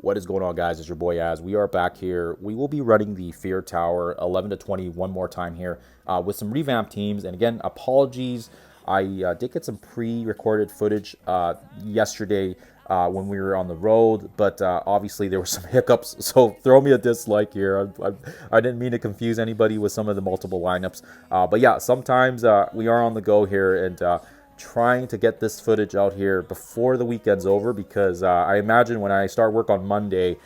What is going on, guys? It's your boy Az. We are back here. We will be running the Fear Tower 11 to 20 one more time here with some revamped teams. And again, apologies. I did get some pre-recorded footage yesterday when we were on the road, but obviously there were some hiccups. So throw me a dislike here. I didn't mean to confuse anybody with some of the multiple lineups. But yeah, sometimes we are on the go here and trying to get this footage out here before the weekend's over, because I imagine when I start work on Monday,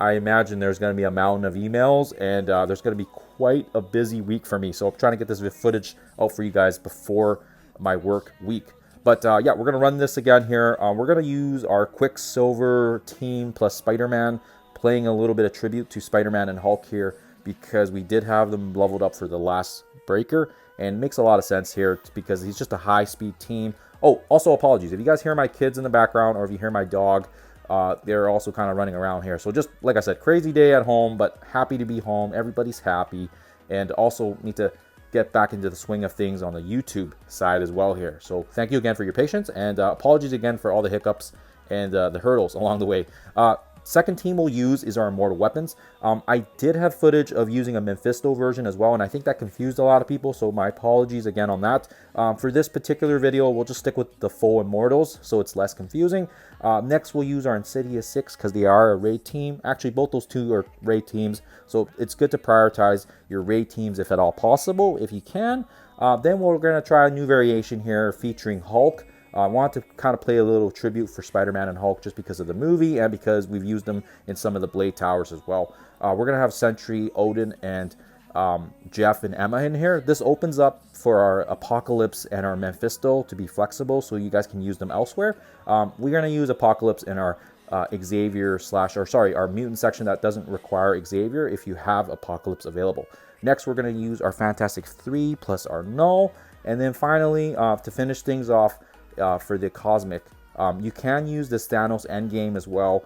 I imagine there's going to be a mountain of emails, and there's going to be quite a busy week for me. So I'm trying to get this footage out for you guys before my work week. But yeah, we're going to run this again here. We're going to use our Quicksilver team plus Spider-Man, playing a little bit of tribute to Spider-Man and Hulk here, because we did have them leveled up for the last breaker. And it makes a lot of sense here because he's just a high-speed team. Oh, also apologies. If you guys hear my kids in the background or if you hear my dog, they're also kind of running around here. So just, like I said, crazy day at home, but happy to be home. Everybody's happy. And also need to get back into the swing of things on the YouTube side as well here. So thank you again for your patience. And apologies again for all the hiccups and the hurdles along the way. Second team we'll use is our Immortal Weapons. I did have footage of using a Mephisto version as well, and I think that confused a lot of people, so my apologies again on that. For this particular video, we'll just stick with the full Immortals, so it's less confusing. Next, we'll use our Insidious 6, because they are a raid team. Actually, both those two are raid teams, so it's good to prioritize your raid teams if at all possible, if you can. Then we're going to try a new variation here featuring Hulk. I want to kind of play a little tribute for Spider-Man and Hulk just because of the movie and because we've used them in some of the Blade Towers as well. We're going to have Sentry, Odin, and Jeff and Emma in here. This opens up for our Apocalypse and our Mephisto to be flexible so you guys can use them elsewhere. We're going to use Apocalypse in our Xavier our mutant section that doesn't require Xavier if you have Apocalypse available. Next, we're going to use our Fantastic 3 plus our Null. And then finally, to finish things off, for the Cosmic, you can use the Thanos Endgame as well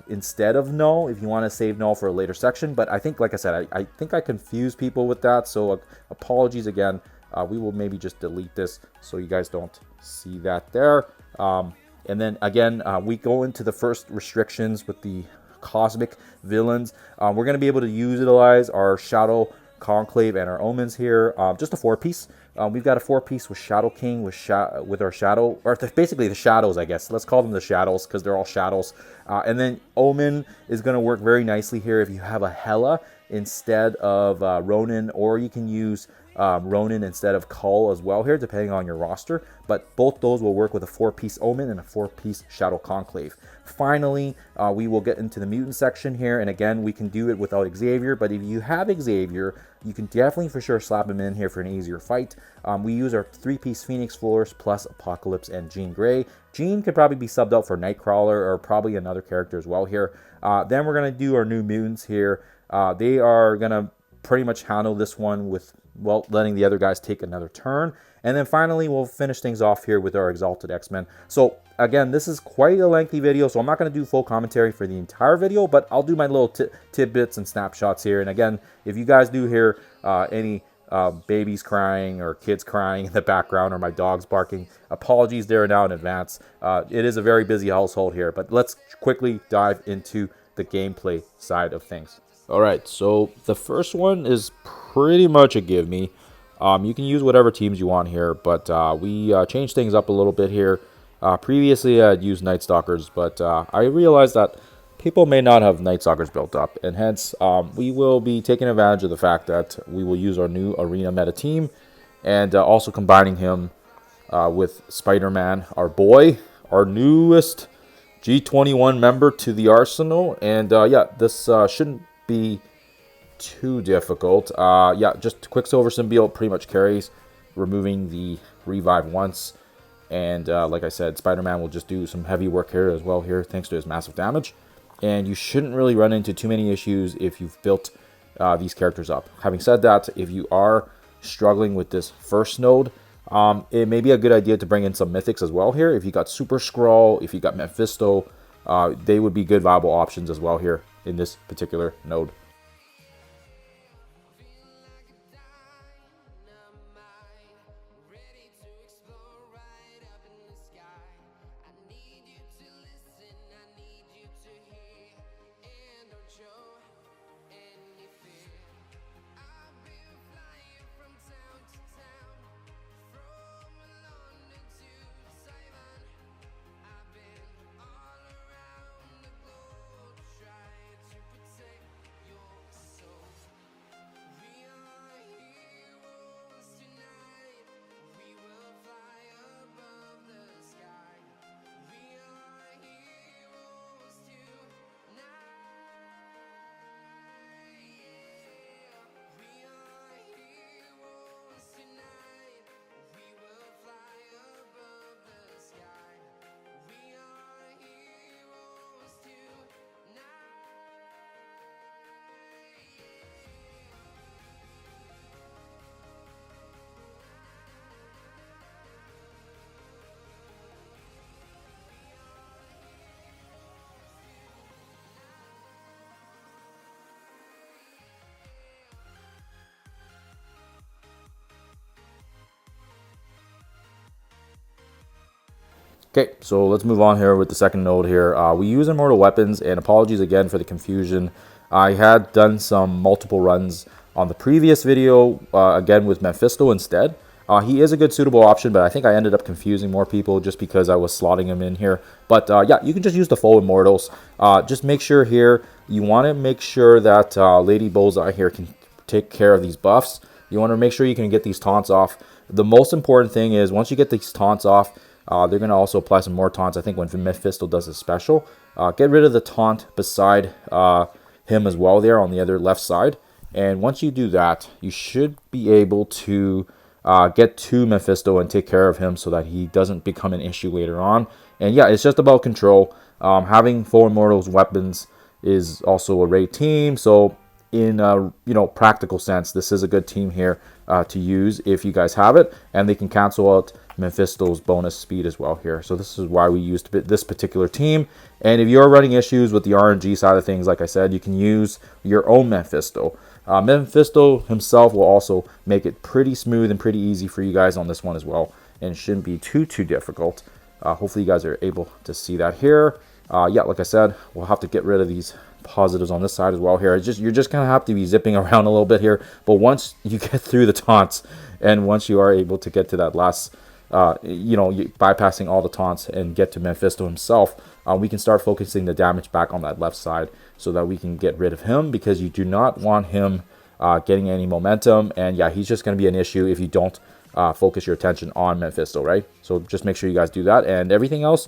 instead of Null if you want to save Null for a later section. But I think, like I said, I think I confused people with that, so apologies again. We will maybe just delete this so you guys don't see that there. And then again, we go into the first restrictions with the Cosmic villains. We're going to be able to utilize our Shadow Conclave and our Omens here, just a 4-piece. We've got a 4-piece with Shadow King with our Shadow, or basically the Shadows, I guess. Let's call them the Shadows because they're all Shadows. And then Omen is going to work very nicely here if you have a Hela instead of Ronin, or you can use Ronin instead of Kull as well here, depending on your roster. But both those will work with a 4-piece Omen and a 4-piece Shadow Conclave. Finally, we will get into the mutant section here, and again, we can do it without Xavier, but if you have Xavier, you can definitely for sure slap him in here for an easier fight. We use our 3-piece Phoenix Floors plus Apocalypse and Jean Grey. Jean could probably be subbed out for Nightcrawler or probably another character as well here. Then we're going to do our new mutants here. They are going to pretty much handle this one with, well, letting the other guys take another turn. And then finally, we'll finish things off here with our Exalted X-Men. So again, this is quite a lengthy video, so I'm not going to do full commentary for the entire video, but I'll do my little tidbits and snapshots here. And again, if you guys do hear any babies crying or kids crying in the background or my dogs barking, apologies there now in advance. It is a very busy household here, but let's quickly dive into the gameplay side of things. All right, so the first one is pretty much a give me. You can use whatever teams you want here, but we changed things up a little bit here. Previously, I'd used Night Stalkers, but I realized that people may not have Night Stalkers built up, and hence we will be taking advantage of the fact that we will use our new Arena meta team, and also combining him with Spider-Man, our boy, our newest G21 member to the arsenal. And yeah, this shouldn't be too difficult. Yeah, just Quicksilver symbiote pretty much carries, removing the revive once. And like I said, Spider-Man will just do some heavy work here as well here, thanks to his massive damage. And you shouldn't really run into too many issues if you've built these characters up. Having said that, if you are struggling with this first node, it may be a good idea to bring in some mythics as well here. If you got Super Skrull, if you got Mephisto, they would be good viable options as well here in this particular node. Okay, so let's move on here with the second node here. We use immortal weapons, and apologies again for the confusion. I had done some multiple runs on the previous video, again with Mephisto instead. He is a good suitable option, but I think I ended up confusing more people just because I was slotting him in here. But yeah, you can just use the full immortals. Just make sure here, you want to make sure that Lady Bullseye here can take care of these buffs. You want to make sure you can get these taunts off. The most important thing is once you get these taunts off, they're going to also apply some more taunts, I think, when Mephisto does his special. Get rid of the taunt beside him as well there on the other left side. And once you do that, you should be able to get to Mephisto and take care of him so that he doesn't become an issue later on. And yeah, it's just about control. Having full immortals weapons is also a raid team. So in a practical sense, this is a good team here to use if you guys have it, and they can cancel out Mephisto's bonus speed as well here. So this is why we used this particular team. And if you're running issues with the RNG side of things, like I said, you can use your own Mephisto. Mephisto himself will also make it pretty smooth and pretty easy for you guys on this one as well, and it shouldn't be too difficult. Hopefully you guys are able to see that here. Yeah, like I said, we'll have to get rid of these positives on this side as well here. You're just gonna have to be zipping around a little bit here, but once you get through the taunts and once you are able to get to that last bypassing all the taunts and get to Mephisto himself, we can start focusing the damage back on that left side so that we can get rid of him, because you do not want him getting any momentum. And yeah, he's just going to be an issue if you don't focus your attention on Mephisto, right? So just make sure you guys do that, and everything else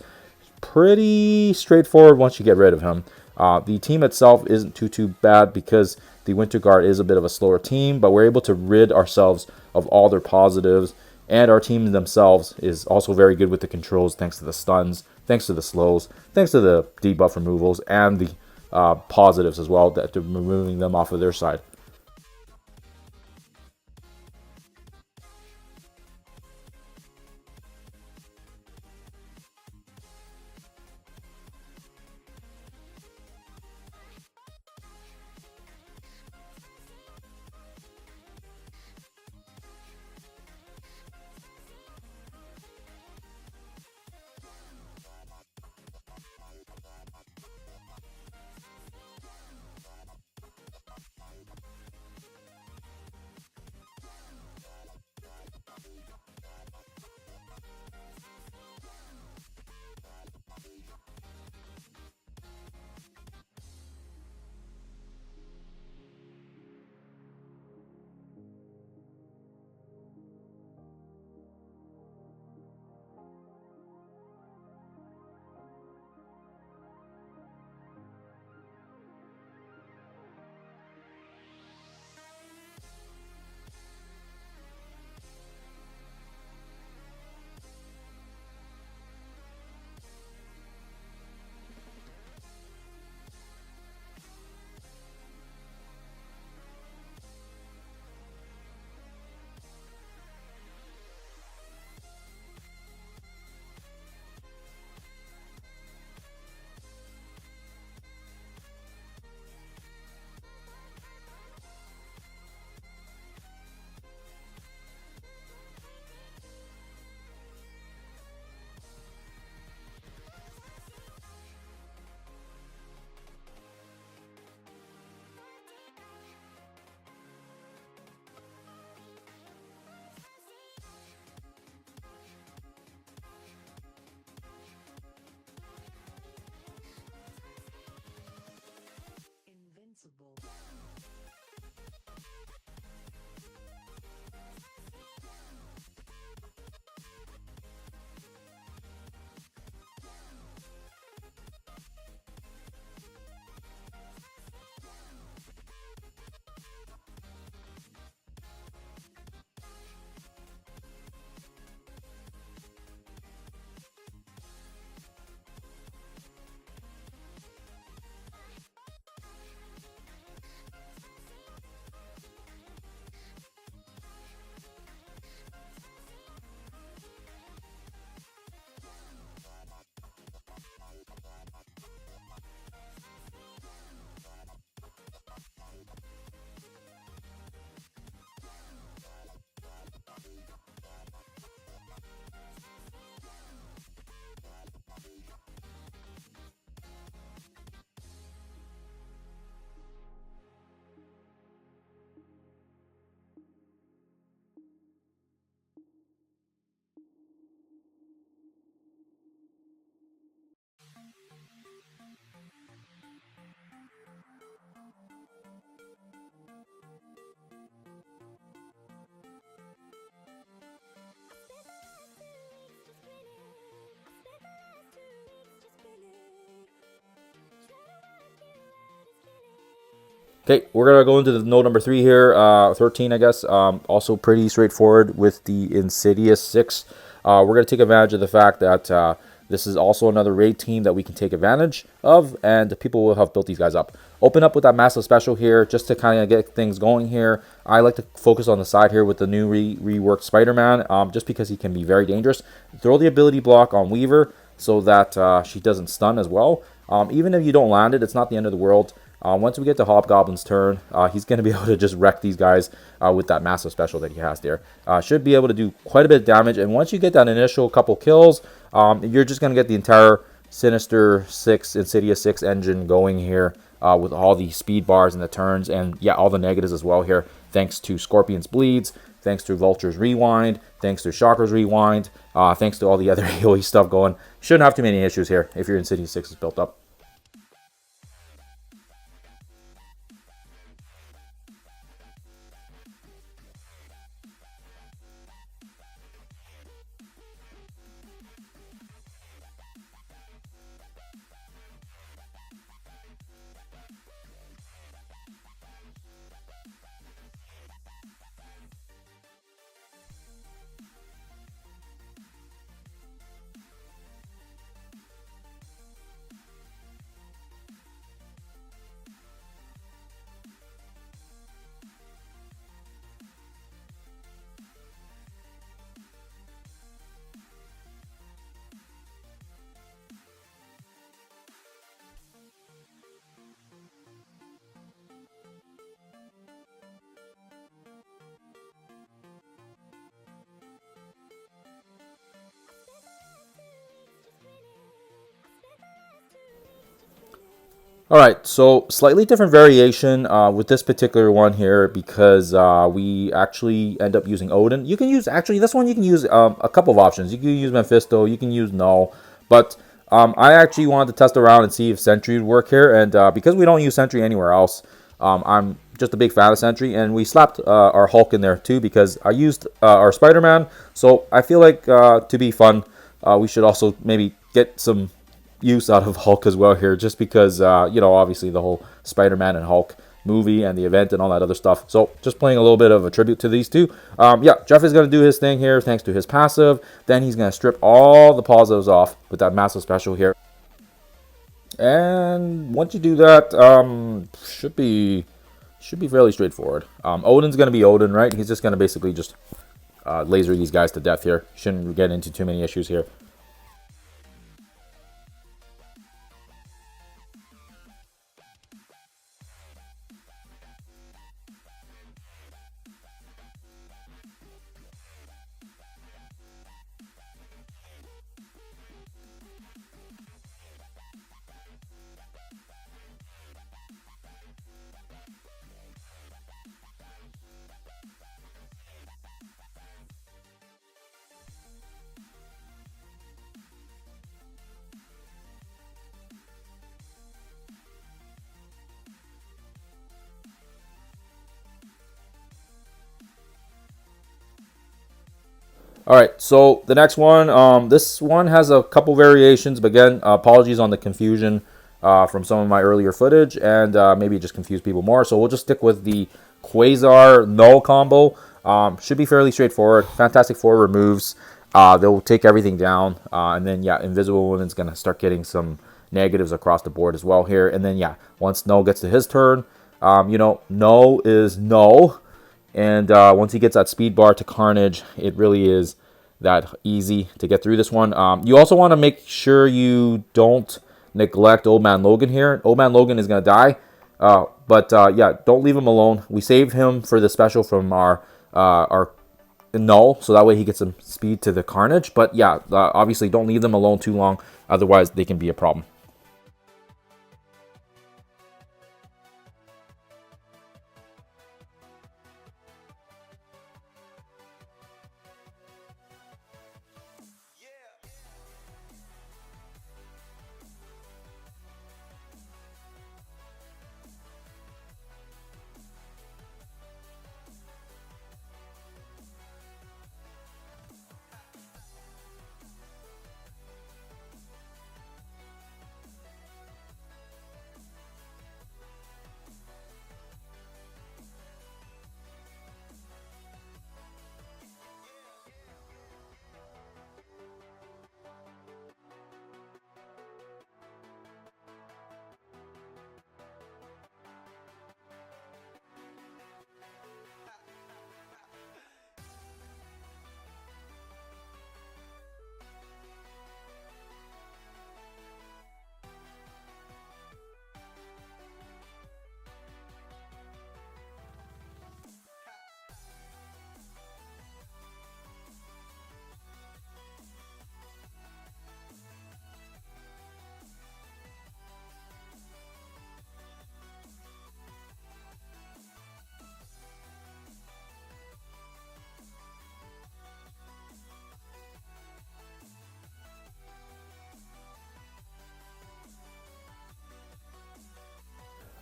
pretty straightforward once you get rid of him. The team itself isn't too bad because the Winter Guard is a bit of a slower team, but we're able to rid ourselves of all their positives. And our team themselves is also very good with the controls, thanks to the stuns, thanks to the slows, thanks to the debuff removals, and the positives as well, that they're removing them off of their side. Okay, we're gonna go into the node number 3 here, 13, I guess. Also pretty straightforward with the Insidious 6. We're gonna take advantage of the fact that this is also another raid team that we can take advantage of, and people will have built these guys up. Open up with that massive special here, just to kind of get things going here. I like to focus on the side here with the new reworked Spider-Man, just because he can be very dangerous. Throw the ability block on Weaver so that she doesn't stun as well. Even if you don't land it, it's not the end of the world. Once we get to Hobgoblin's turn, he's going to be able to just wreck these guys with that massive special that he has there. Should be able to do quite a bit of damage, and once you get that initial couple kills, you're just going to get the entire Sinister 6, Insidious 6 engine going here with all the speed bars and the turns, and yeah, all the negatives as well here, thanks to Scorpion's Bleeds, thanks to Vulture's Rewind, thanks to Shocker's Rewind, thanks to all the other AoE stuff going. Shouldn't have too many issues here if your Insidious 6 is built up. All right, so slightly different variation with this particular one here because we actually end up using Odin. You can use, actually, this one you can use a couple of options. You can use Mephisto, you can use Null, but I actually wanted to test around and see if Sentry would work here, and because we don't use Sentry anywhere else, I'm just a big fan of Sentry, and we slapped our Hulk in there too because I used our Spider-Man, so I feel like to be fun, we should also maybe get some use out of Hulk as well here, just because you know, obviously the whole Spider-Man and Hulk movie and the event and all that other stuff. So just playing a little bit of a tribute to these two. Yeah, Jeff is going to do his thing here thanks to his passive. Then he's going to strip all the positives off with that massive special here. And once you do that, should be fairly straightforward. Odin's going to be Odin, right? He's just going to basically just laser these guys to death here. Shouldn't get into too many issues here. All right, so the next one, this one has a couple variations, but again, apologies on the confusion from some of my earlier footage, and maybe it just confused people more. So we'll just stick with the Quasar Null combo. Should be fairly straightforward. Fantastic Four removes. They'll take everything down, and then yeah, Invisible Woman's gonna start getting some negatives across the board as well here. And then yeah, once Null gets to his turn, you know, Null is Null. And once he gets that speed bar to Carnage, it really is that easy to get through this one. You also want to make sure you don't neglect Old Man Logan here. Old Man Logan is going to die. But yeah, don't leave him alone. We saved him for the special from our Null, so that way he gets some speed to the Carnage. But yeah, obviously don't leave them alone too long. Otherwise, they can be a problem.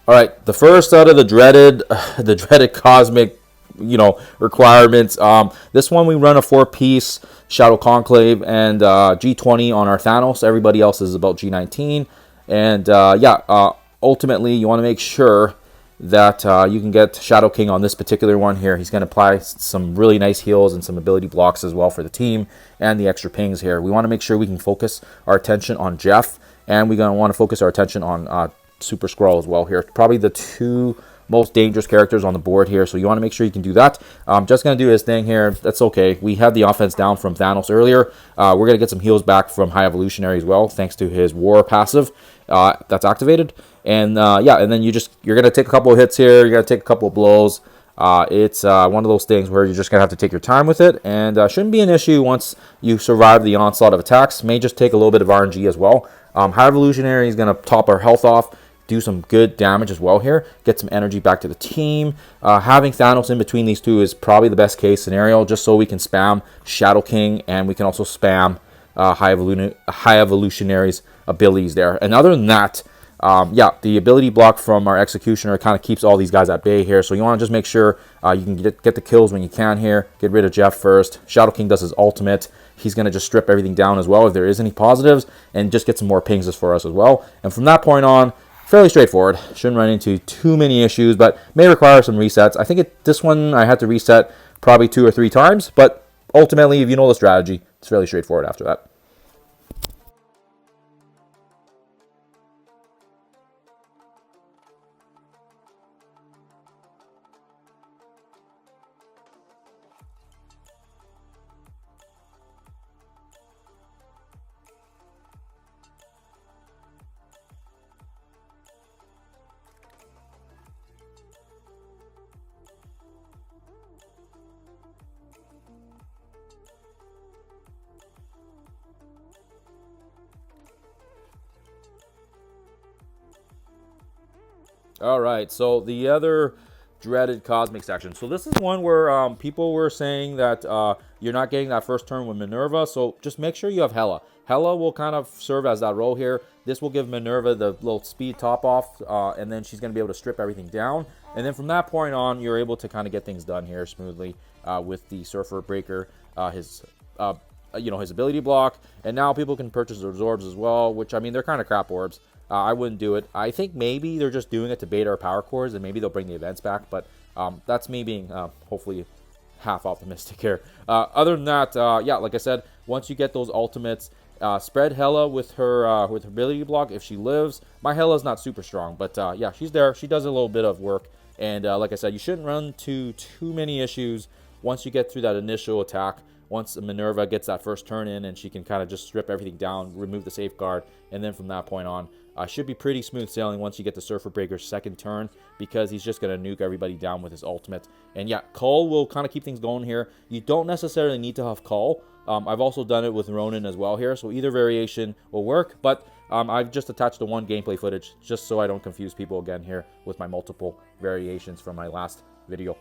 All right, the first out of the dreaded cosmic, requirements. This one we run a 4-piece Shadow Conclave and G20 on our Thanos. Everybody else is about G19, and ultimately you want to make sure that you can get Shadow King on this particular one here. He's going to apply some really nice heals and some ability blocks as well for the team and the extra pings here. We want to make sure we can focus our attention on Jeff, and we're going to want to focus our attention on Super Skrull as well here. Probably the two most dangerous characters on the board here, so you want to make sure you can do that. Just going to do his thing here. That's okay. We had the offense down from Thanos earlier. We're going to get some heals back from High Evolutionary as well, thanks to his War passive that's activated. And and then you're going to take a couple of hits here. You're going to take a couple of blows. It's one of those things where you're just going to have to take your time with it, and shouldn't be an issue once you survive the onslaught of attacks. May just take a little bit of RNG as well. High Evolutionary is going to top our health off, do some good damage as well here, get some energy back to the team. Having Thanos in between these two is probably the best case scenario, just so we can spam Shadow King, and we can also spam High Evolutionary's abilities there. And other than that, the ability block from our Executioner kind of keeps all these guys at bay here. So you want to just make sure you can get the kills when you can here. Get rid of Jeff first. Shadow King does his ultimate. He's going to just strip everything down as well if there is any positives, and just get some more pings for us as well. And from that point on, fairly straightforward. Shouldn't run into too many issues, but may require some resets. I think this one I had to reset probably 2 or 3 times, but ultimately, if you know the strategy, it's fairly straightforward after that. All right, so the other dreaded cosmic section. So this is one where people were saying that you're not getting that first turn with Minerva, so just make sure you have Hela. Hela will kind of serve as that role here. This will give Minerva the little speed top off, and then she's going to be able to strip everything down. And then from that point on, you're able to kind of get things done here smoothly with the Surfer Breaker, his ability block. And now people can purchase those orbs as well, which, I mean, they're kind of crap orbs. I wouldn't do it. I think maybe they're just doing it to bait our power cores, and maybe they'll bring the events back. But that's me being hopefully half optimistic here. Other than that, like I said, once you get those ultimates, spread Hela with her ability block if she lives. My Hela's not super strong, but she's there. She does a little bit of work, and like I said, you shouldn't run into too many issues once you get through that initial attack. Once Minerva gets that first turn in, and she can kind of just strip everything down, remove the safeguard, and then from that point on, should be pretty smooth sailing once you get the Surfer Breaker's second turn, because he's just going to nuke everybody down with his ultimate. And yeah, Cull will kind of keep things going here. You don't necessarily need to have Cull. I've also done it with Ronin as well here, so either variation will work, but I've just attached the one gameplay footage just so I don't confuse people again here with my multiple variations from my last video.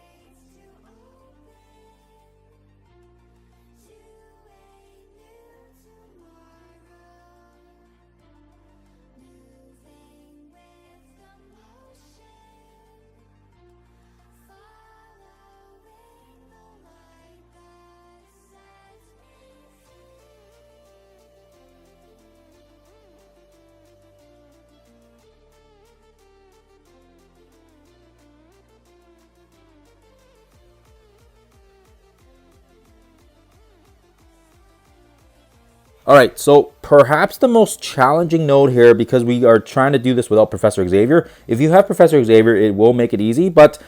All right, so perhaps the most challenging node here, because we are trying to do this without Professor Xavier. If you have Professor Xavier, it will make it easy, but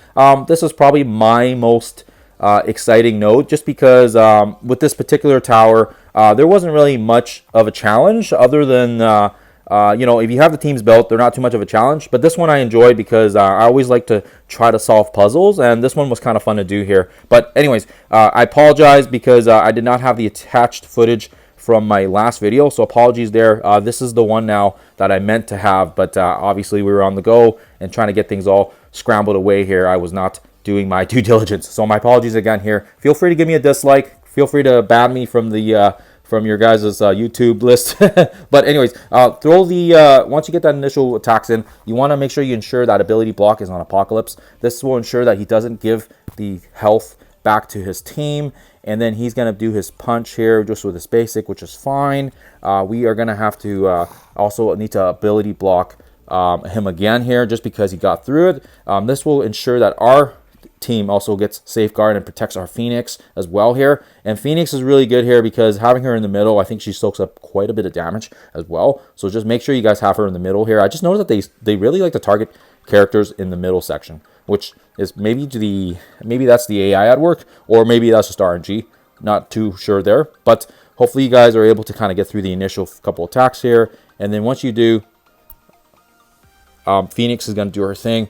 this is probably my most exciting node, just because with this particular tower, there wasn't really much of a challenge other than, if you have the teams built, they're not too much of a challenge. But this one I enjoyed because I always like to try to solve puzzles, and this one was kind of fun to do here. But anyways, I apologize because I did not have the attached footage from my last video, so apologies there. This is the one now that I meant to have, but obviously we were on the go and trying to get things all scrambled away here. I was not doing my due diligence, so my apologies again here. Feel free to give me a dislike. Feel free to ban me from the from your guys' YouTube list. But anyways, throw the once you get that initial attacks in, you want to make sure you ensure that ability block is on Apocalypse. This will ensure that he doesn't give the health back to his team, and then he's going to do his punch here just with his basic, which is fine. We are going to have to also need to ability block him again here just because he got through it. This will ensure that our team also gets safeguard and protects our Phoenix as well here. And Phoenix is really good here because having her in the middle, I think she soaks up quite a bit of damage as well. So just make sure you guys have her in the middle here. I just noticed that they really like to target characters in the middle section, which is maybe that's the AI at work, or maybe that's just RNG. Not too sure there, but hopefully you guys are able to kind of get through the initial couple attacks here. And then once you do, Phoenix is going to do her thing.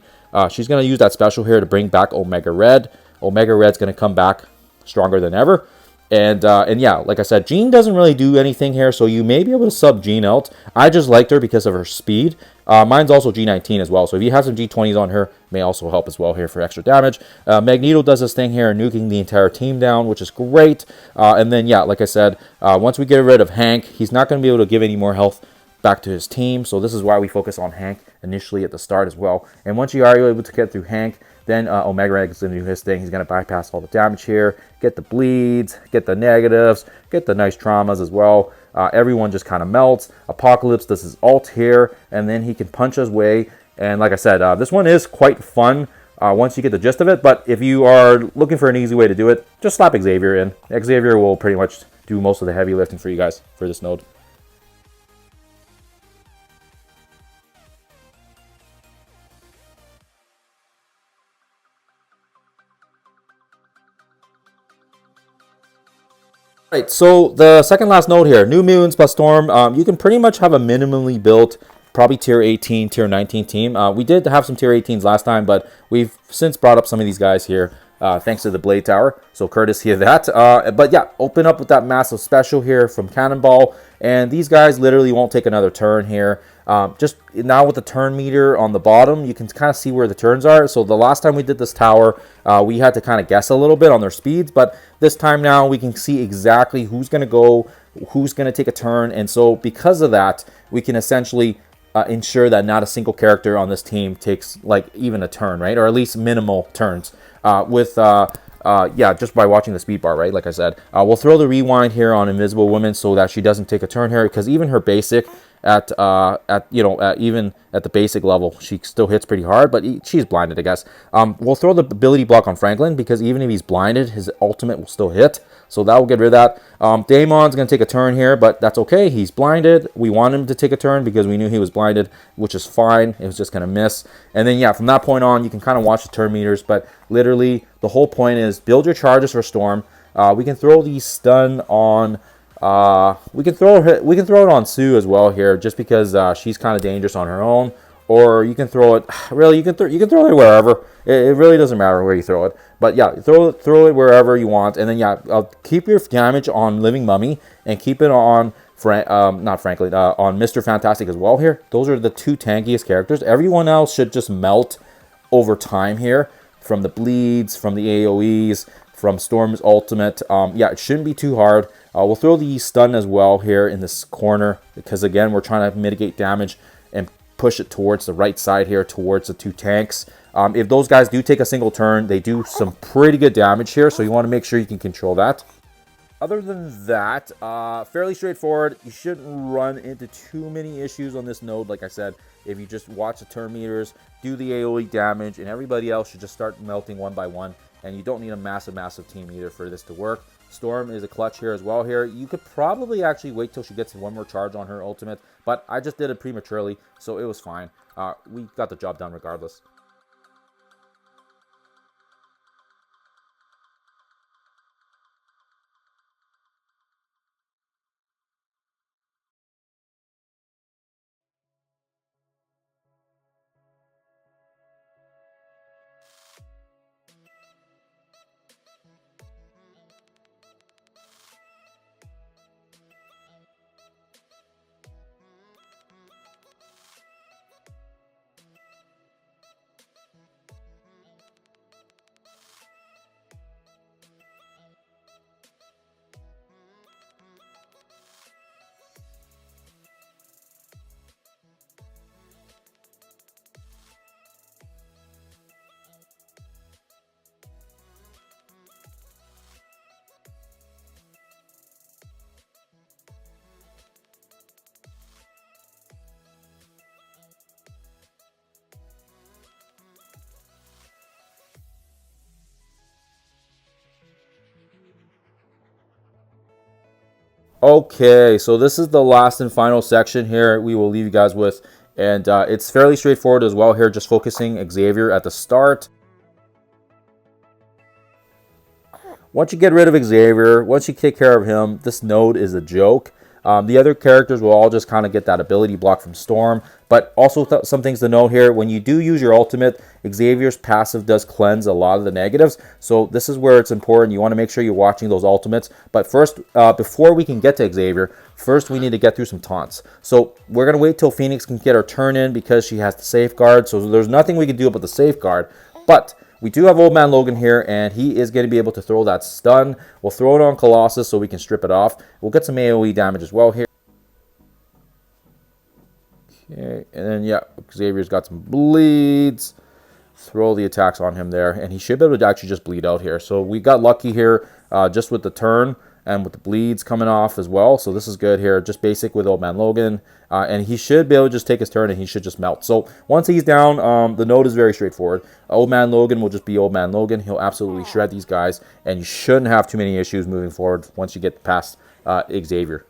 She's going to use that special here to bring back Omega Red. Omega Red's going to come back stronger than ever. And yeah, like I said, Jean doesn't really do anything here, so you may be able to sub Jean out. I just liked her because of her speed. Mine's also G19 as well, so if you have some G20s on her, may also help as well here for extra damage. Magneto does this thing here, nuking the entire team down, which is great. And then, yeah, like I said, once we get rid of Hank, he's not going to be able to give any more health back to his team, so this is why we focus on Hank initially at the start as well. And once you are able to get through Hank, then Omega Red is going to do his thing. He's going to bypass all the damage here, get the bleeds, get the negatives, get the nice traumas as well. Everyone just kind of melts. Apocalypse does his ult here, and then he can punch his way. And like I said, this one is quite fun once you get the gist of it. But if you are looking for an easy way to do it, just slap Xavier in. Xavier will pretty much do most of the heavy lifting for you guys for this node. Right, so the second last node here, New Mutants plus Storm, you can pretty much have a minimally built, probably tier 18, tier 19 team. We did have some tier 18s last time, but we've since brought up some of these guys here, thanks to the Blade Tower, so courtesy of that. But yeah, open up with that massive special here from Cannonball, and these guys literally won't take another turn here. Just now with the turn meter on the bottom, you can kind of see where the turns are. So the last time we did this tower, we had to kind of guess a little bit on their speeds, but this time now we can see exactly who's going to go, who's going to take a turn. And so because of that, we can essentially ensure that not a single character on this team takes like even a turn, right? Or at least minimal turns yeah, just by watching the speed bar, right? Like I said, we'll throw the rewind here on Invisible Woman so that she doesn't take a turn here, because even her basic even at the basic level, she still hits pretty hard, but she's blinded, I guess. We'll throw the ability block on Franklin, because even if he's blinded, his ultimate will still hit, so that will get rid of that. Damon's going to take a turn here, but that's okay. He's blinded. We want him to take a turn because we knew he was blinded, which is fine. It was just going to miss. And then, yeah, from that point on, you can kind of watch the turn meters, but literally the whole point is build your charges for Storm. We can throw the stun on... we can throw it on Sue as well here, just because she's kind of dangerous on her own. Or you can throw it. Really, you can throw it wherever. It really doesn't matter where you throw it. But yeah, throw it wherever you want. And then yeah, keep your damage on Living Mummy and keep it on not Franklin, on Mr. Fantastic as well here. Those are the two tankiest characters. Everyone else should just melt over time here, from the bleeds, from the AoEs, from Storm's ultimate. Yeah, it shouldn't be too hard. We'll throw the stun as well here in this corner, because again, we're trying to mitigate damage and push it towards the right side here, towards the two tanks. If those guys do take a single turn, they do some pretty good damage here, so you want to make sure you can control that. Other than that, fairly straightforward. You shouldn't run into too many issues on this node. Like I said, if you just watch the turn meters, do the AoE damage, and everybody else should just start melting one by one. And you don't need a massive team either for this to work. Storm is a clutch here as well here. You could probably actually wait till she gets one more charge on her ultimate, but I just did it prematurely, so it was fine. We got the job done regardless. Okay, so this is the last and final section here we will leave you guys with. And it's fairly straightforward as well here, just focusing Xavier at the start. Once you get rid of Xavier, once you take care of him, this node is a joke. The other characters will all just kind of get that ability block from Storm. But also some things to note here. When you do use your ultimate, Xavier's passive does cleanse a lot of the negatives. So this is where it's important. You want to make sure you're watching those ultimates. But first, before we can get to Xavier, first we need to get through some taunts. So we're going to wait till Phoenix can get her turn in because she has the safeguard. So there's nothing we can do about the safeguard. But we do have Old Man Logan here, and he is going to be able to throw that stun. We'll throw it on Colossus so we can strip it off. We'll get some AoE damage as well here. Okay, and then, yeah, Xavier's got some bleeds. Throw the attacks on him there, and he should be able to actually just bleed out here. So we got lucky here just with the turn and with the bleeds coming off as well. So this is good here, just basic with Old Man Logan. And he should be able to just take his turn and he should just melt. So once he's down, the node is very straightforward. Old Man Logan will just be Old Man Logan. He'll absolutely shred these guys, and you shouldn't have too many issues moving forward once you get past Xavier.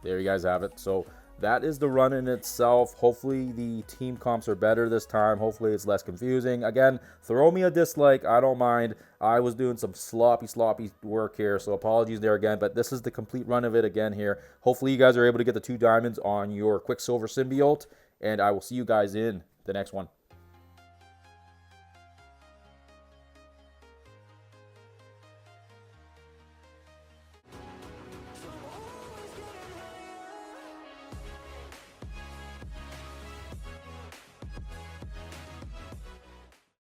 There you guys have it. So that is the run in itself. Hopefully the team comps are better this time. Hopefully it's less confusing. Again, throw me a dislike. I don't mind. I was doing some sloppy work here, so apologies there again. But this is the complete run of it again here. Hopefully you guys are able to get the 2 diamonds on your Quicksilver Symbiote, and I will see you guys in the next one.